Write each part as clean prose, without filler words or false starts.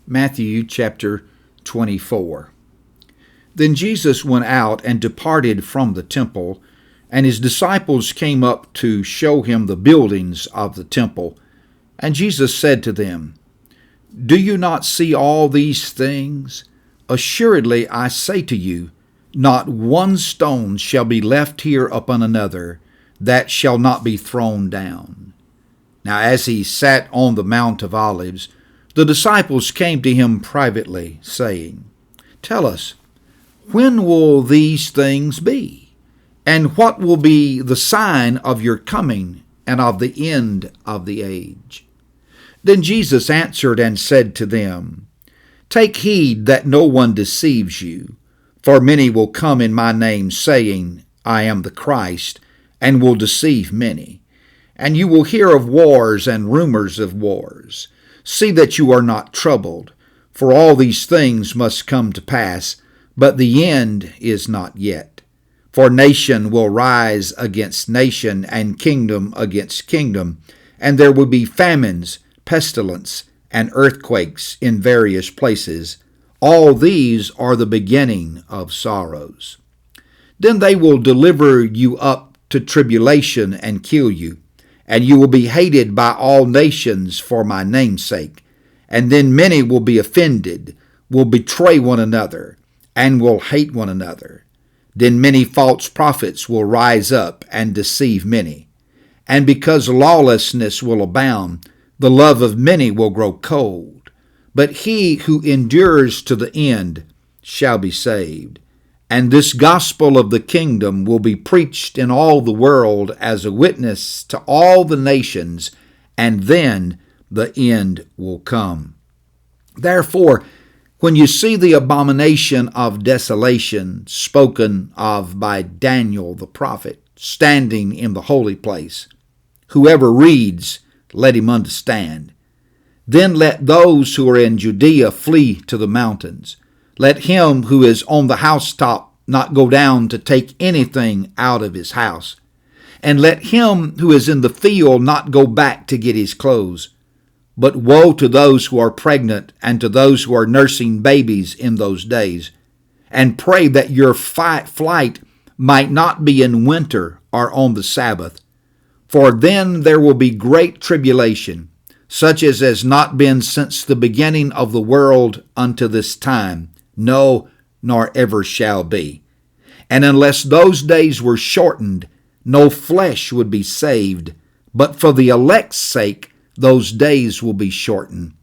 Matthew chapter 24. Then Jesus went out and departed from the temple, and his disciples came up to show him the buildings of the temple. And Jesus said to them, Do you not see all these things? Assuredly I say to you, not one stone shall be left here upon another, that shall not be thrown down. Now as he sat on the Mount of Olives, the disciples came to him privately, saying, Tell us, when will these things be? And what will be the sign of your coming and of the end of the age? Then Jesus answered and said to them, Take heed that no one deceives you, for many will come in my name, saying, I am the Christ, and will deceive many. And you will hear of wars and rumors of wars. See that you are not troubled, for all these things must come to pass, but the end is not yet. For nation will rise against nation, and kingdom against kingdom, and there will be famines, pestilence, and earthquakes in various places. All these are the beginning of sorrows. Then they will deliver you up to tribulation and kill you, and you will be hated by all nations for my name's sake. And then many will be offended, will betray one another, and will hate one another. Then many false prophets will rise up and deceive many. And because lawlessness will abound, the love of many will grow cold. But he who endures to the end shall be saved. And this gospel of the kingdom will be preached in all the world as a witness to all the nations, and then the end will come. Therefore, when you see the abomination of desolation spoken of by Daniel the prophet standing in the holy place, whoever reads, let him understand. Then let those who are in Judea flee to the mountains. Let him who is on the housetop not go down to take anything out of his house. And let him who is in the field not go back to get his clothes. But woe to those who are pregnant and to those who are nursing babies in those days. And pray that your flight might not be in winter or on the Sabbath. For then there will be great tribulation, such as has not been since the beginning of the world unto this time, no, nor ever shall be. And unless those days were shortened, no flesh would be saved, but for the elect's sake those days will be shortened.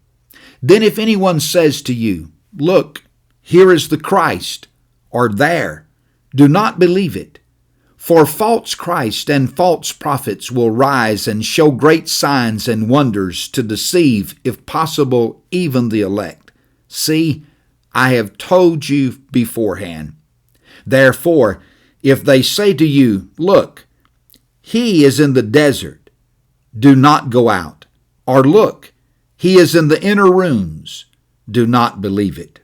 Then if anyone says to you, Look, here is the Christ, or there, do not believe it. For false Christ and false prophets will rise and show great signs and wonders to deceive, if possible, even the elect. See, I have told you beforehand. Therefore, if they say to you, Look, he is in the desert, do not go out. Or look, he is in the inner rooms, do not believe it.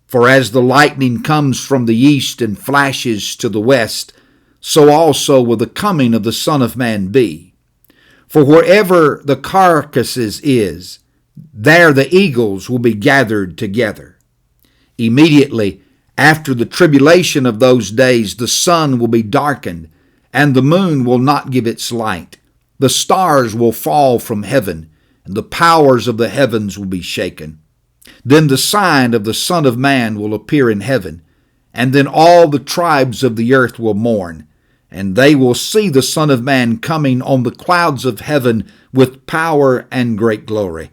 For as the lightning comes from the east and flashes to the west, so also will the coming of the Son of Man be. For wherever the carcasses is, there the eagles will be gathered together. Immediately after the tribulation of those days, the sun will be darkened, and the moon will not give its light. The stars will fall from heaven, and the powers of the heavens will be shaken. Then the sign of the Son of Man will appear in heaven, and then all the tribes of the earth will mourn, and they will see the Son of Man coming on the clouds of heaven with power and great glory.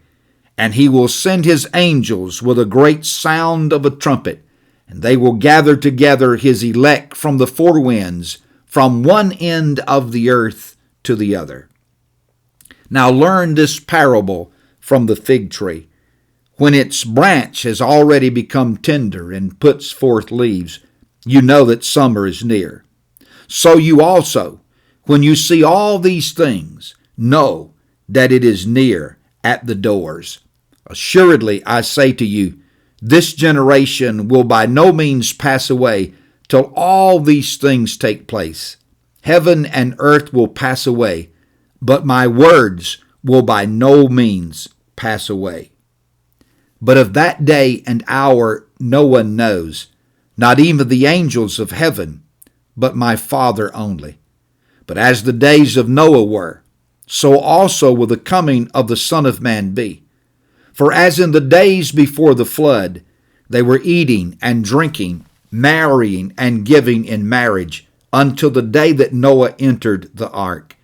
And he will send his angels with a great sound of a trumpet, and they will gather together his elect from the four winds, from one end of the earth to the other. Now learn this parable from the fig tree. When its branch has already become tender and puts forth leaves, you know that summer is near. So you also, when you see all these things, know that it is near at the doors. Assuredly, I say to you, this generation will by no means pass away till all these things take place. Heaven and earth will pass away, but my words will by no means pass away. But of that day and hour no one knows, not even the angels of heaven, but my Father only. But as the days of Noah were, so also will the coming of the Son of Man be. For as in the days before the flood, they were eating and drinking, marrying and giving in marriage, until the day that Noah entered the ark,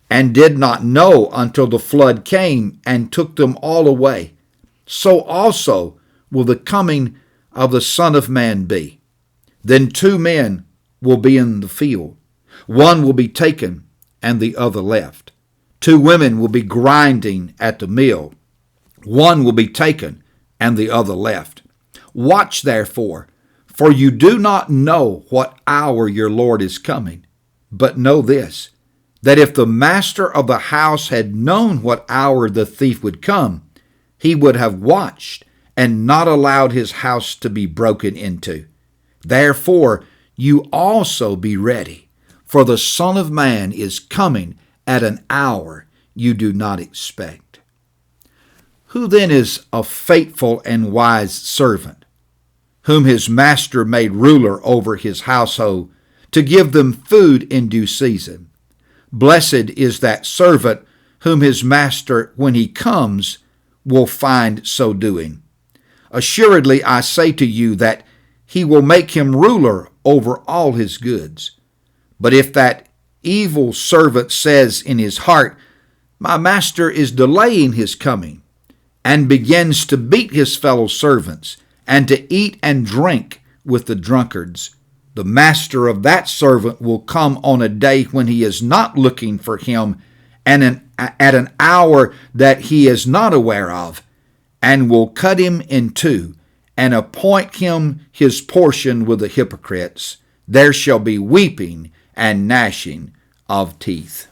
and did not know until the flood came and took them all away, so also will the coming of the Son of Man be. Then 2 men will be in the field. One will be taken and the other left. 2 women will be grinding at the mill. One will be taken and the other left. Watch therefore, for you do not know what hour your Lord is coming. But know this, that if the master of the house had known what hour the thief would come, he would have watched and not allowed his house to be broken into. Therefore, you also be ready, for the Son of Man is coming at an hour you do not expect. Who then is a faithful and wise servant, whom his master made ruler over his household, to give them food in due season? Blessed is that servant whom his master, when he comes, will find so doing. Assuredly, I say to you that he will make him ruler over all his goods. But if that evil servant says in his heart, my master is delaying his coming, and begins to beat his fellow servants, and to eat and drink with the drunkards, the master of that servant will come on a day when he is not looking for him, and at an hour that he is not aware of, and will cut him in two, and appoint him his portion with the hypocrites. There shall be weeping and gnashing of teeth.